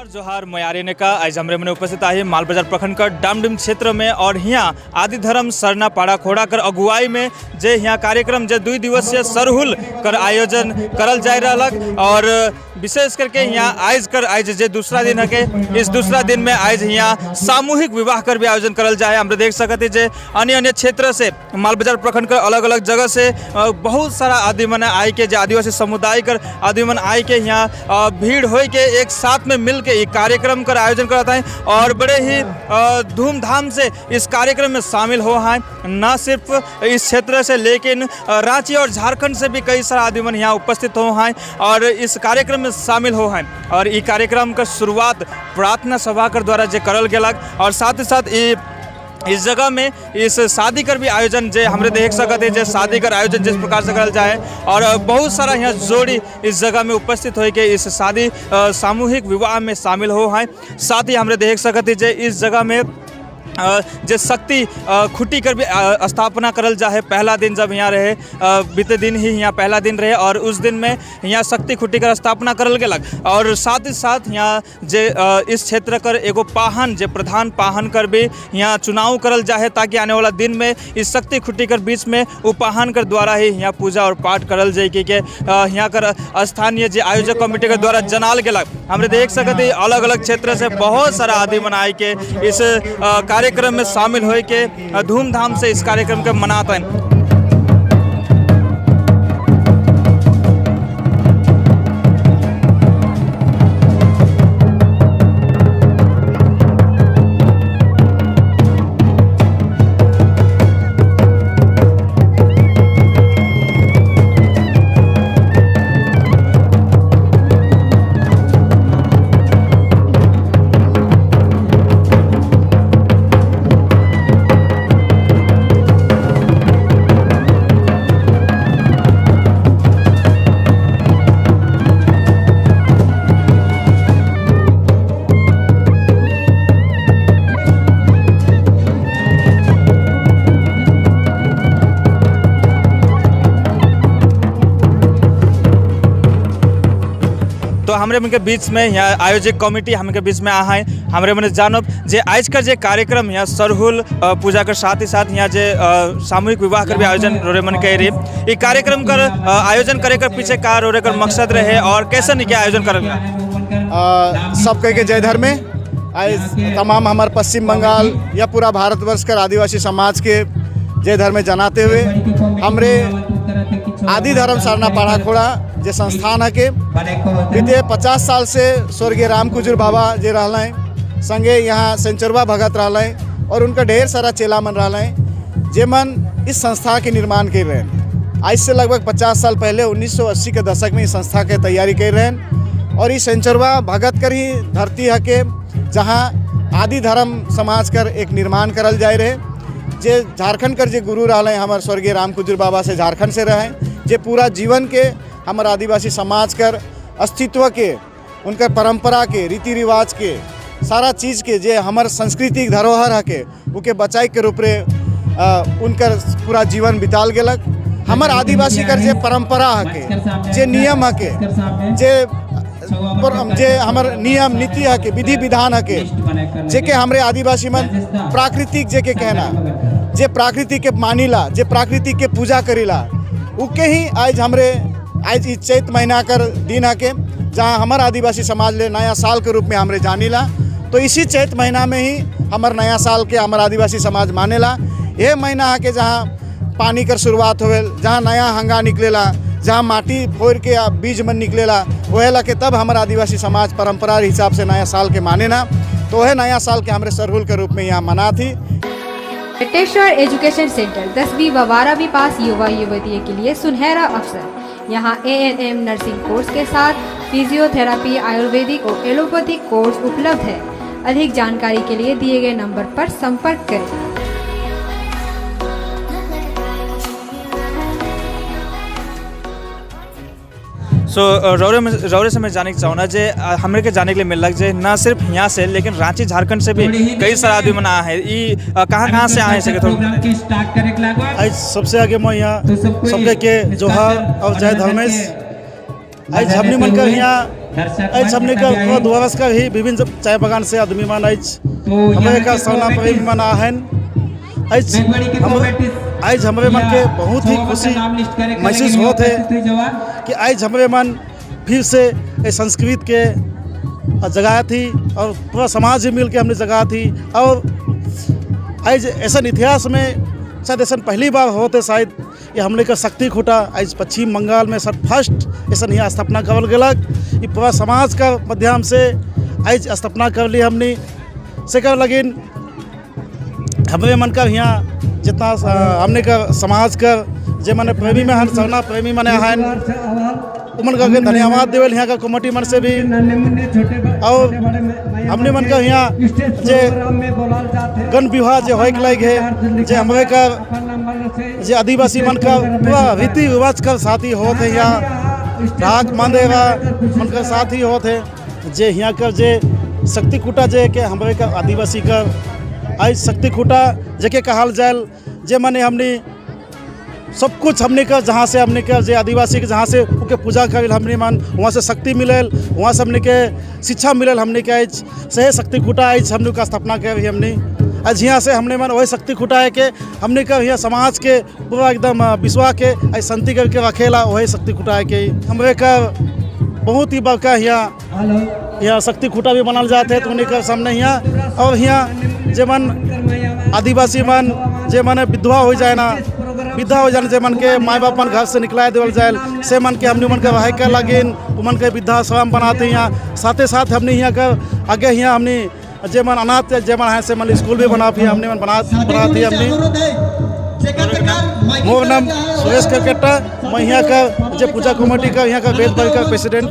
जोहार जोहार मयारी ने का आज हमरे मने उपस्थित आहे माल बाजार प्रखंड का डामडिम क्षेत्र में और यहाँ आदि धर्म सरना पाड़ा खोड़ा कर अगुवाई में जे यहाँ कार्यक्रम जे 2 दिवसीय सरहुल कर आयोजन करल जा रहलक और विशेष करके यहाँ आज जे दूसरा दिन है के इस दूसरा दिन में आज यहाँ सामूहिक विवाह कर भी आयोजन करल जाए। हम देख सकते जे अन्य क्षेत्र से माल बाजार प्रखंड कर अलग अलग जगह से बहुत सारा आदमी मन आई के जो आदिवासी समुदाय कर आदमी मन आई के यहाँ भीड़ हो के एक साथ में मिल के कार्यक्रम का आयोजन करता है और बड़े ही धूमधाम से इस कार्यक्रम में शामिल हो हैं। न सिर्फ इस क्षेत्र से लेकिन रांची और झारखंड से भी कई सारा आदमी मन यहाँ उपस्थित हो हैं और इस कार्यक्रम में शामिल हो हैं और ये कार्यक्रम का शुरुआत प्रार्थना सभा कर द्वारा जे करल गेलक और साथ ही साथ इस जगह में इस शादी कर भी आयोजन जे हमरे देख सकते हैं जे शादी कर आयोजन जिस प्रकार से करल जाए और बहुत सारा यहाँ जोड़ी इस जगह में उपस्थित हो के इस शादी सामूहिक विवाह में शामिल हो हैं। साथ ही हमरे देख सकते हैं जे इस जगह में जे शक्ति खुटी कर भी स्थापना करल जाए। पहला दिन जब यहाँ रहे बीते दिन ही यहाँ पहला दिन रहे और उस दिन में यहाँ शक्ति खुटी कर स्थापना करल गेलक और साथ ही साथ यहाँ जे इस क्षेत्र कर एगो पाहन जे प्रधान पाहन कर भी यहाँ चुनाव करल जाए ताकि आने वाला दिन में इस शक्ति खुटी कर बीच में उपाहन कर द्वारा ही यहाँ पूजा और पाठ करल जाए कि यहाँ कर स्थानीय जे आयोजक कमेटी के द्वारा जनाल गेलक। हमरे देख सकते अलग अलग क्षेत्र से बहुत सारा आदमी बनाए के इस कार्यक्रम में शामिल हो के धूमधाम से इस कार्यक्रम को मनाते हैं। तो हमरे मन के बीच में यहाँ आयोजक कमेटी हम के बीच में आ है हमरे मन जानब जे आज का जे कार्यक्रम यहाँ सरहुल पूजा के साथ ही साथ यहाँ जे सामूहिक विवाह कर भी आयोजन रोरे मन के रे ये कार्यक्रम कर आयोजन करे कर पीछे का रोरे कर मकसद रहे और कैसे नहीं क्या आयोजन कर सब कह के जय धर्म में आज तमाम हमारे पश्चिम बंगाल या पूरा भारतवर्ष कर आदिवासी समाज के जय धर्म में जनाते हुए हमरे आदि धर्म सरना पाड़ा खोड़ा जे संस्थान है के बीते 50 साल से स्वर्गीय राम कुजुर बाबा जे रहल हैं संगे यहाँ सेंचुरवा भगत रहल हैं और उनका ढेर सारा चेला मन रहल हैं जे मन इस संस्था के निर्माण कर रहे हैं। आज से लगभग 50 साल पहले 1980 के दशक में इस संस्था के तैयारी कर रहे हैं और इस सेंचुरवा भगत कर ही धरती है के जहाँ आदि धर्म समाज कर एक निर्माण करल जाए रहे। जे झारखंड कर जे गुरु रहल हैं हमारे स्वर्गीय राम कुजुर बाबा से झारखंड से रहे जे पूरा जीवन के हमारे आदिवासी समाज कर अस्तित्व के उनकर परंपरा के रीति रिवाज के सारा चीज़ के जे हमार सांस्कृतिक धरोहर है के उके बचाई के रूप रे उनकर पूरा जीवन बिताल गेलक। हमार आदिवासी कर जे परंपरा है के जे नियम है के जे हमार नियम नीति है के विधि विधान है के जे के हमरे आदिवासी मन प्राकृतिक जे के कहना जे प्राकृतिक के मानिला जे प्राकृतिक के पूजा करीला उके ही आज इस चैत महीना कर दिन है के जहाँ हमारे आदिवासी समाज ले नया साल के रूप में हमरे जानीला। तो इसी चैत महीना में ही हमारे नया साल के हमारे आदिवासी समाज मानेला। यह महीना है के जहाँ पानी कर शुरुआत होवेल जहाँ नया हंगा निकलेला जहाँ माटी फोड़ के बीज मन निकलेला वह ला के तब हमारे आदिवासी समाज परंपरा हिसाब से नया साल के माने ना। तो वह नया साल के हमारे सरहुल के रूप में यहाँ मना थी। टेश्वर एजुकेशन सेंटर 10वीं व 12वीं पास युवा युवतियों के लिए सुनहरा अवसर। यहाँ ANM नर्सिंग कोर्स के साथ फिजियोथेरापी आयुर्वेदिक और एलोपैथिक कोर्स उपलब्ध है। अधिक जानकारी के लिए दिए गए नंबर पर संपर्क करें। रौरे से मैं जाने के चाहूँ ना जे हमरे के जाने के लिए मिल लग जे ना सिर्फ यहाँ से लेकिन रांची झारखंड से भी कई सारा आदमी मना है। ये कहाँ से आए सके आज सबसे आगे मैं यहाँ सबके के जोहार और जय धर्मेश। आज हमने मन कर यहाँ आज हमने का द्वारस का ही विभिन्न चाय बागान से आदमी मान हमारे का सौना प्रेमी मन आहन आज हमारे मन के बहुत ही खुशी महसूस होते है कि आज हमारे मन फिर से इस संस्कृत के जगह थी और पूरा समाज ही मिल के हमने जगह थी। और आज ऐसा इतिहास में शायद ऐसा पहली बार होते शायद ये हमने का शक्ति खूटा आज पश्चिम बंगाल में सर फर्स्ट ऐसा यहाँ स्थापना करल गलक। ये पूरा समाज का माध्यम से आज स्थापना कर ली हमने से कर लगिन हमारे मन का यहाँ जितना हमने का समाज का जे मैंने प्रेमी में सरना प्रेमी मने हन उमन का धन्यवाद देवल यहाँ का कमेटी मन से भी। और हमने मन का यहाँ जे गण विवाह जो होइक लाग है जे हमारे का जे आदिवासी मन का पूरा रीति रिवाज का साथी होते हैं यहाँ राग मांदेगा मन का साथी होते जे यहाँ कर जे शक्ति कूटा जे के हमारे का आदिवासी का आज शक्ति खूटा जेके कहल जाए जे माने हमने सब कुछ हमने का जहाँ से हमने का जे आदिवासी के जहाँ से उनके पूजा कर हमने मान वहाँ से शक्ति मिलल वहाँ से हमने के शिक्षा मिलल हमने के आज सही शक्ति खूटा आज हमने का स्थापना कर हमने आज यहाँ से हमने मान वही शक्ति खूटा है कि हमने का यहाँ समाज के पूरा एकदम विश्वास के आज शांति करके रखेला वही शक्ति खूटा है कि हमारे का बहुत ही बड़का यहाँ शक्ति खूटा भी बनाल जाते हैं तो उन्हीं का सामने यहाँ। और यहाँ जे मन आदिवासी मन जे मन विधवा हो जाए ना विधा हो जाने जे मन के माँ बाप मन घर से निकला देवल जाए से मन के हमने मन के रह कर लगिन उमन के वृद्धाश्रम बनाते यहाँ साथ साथ हमने यहाँ कर आगे यहाँ हमने जे मन अनाथ जे मन है से मन स्कूल भी बना भी हमने मन बनाती हमने। मोर नाम सुरेश करकेटा मैं यहाँ का जे पूजा कमेटी का यहाँ का वेद का प्रेसिडेंट।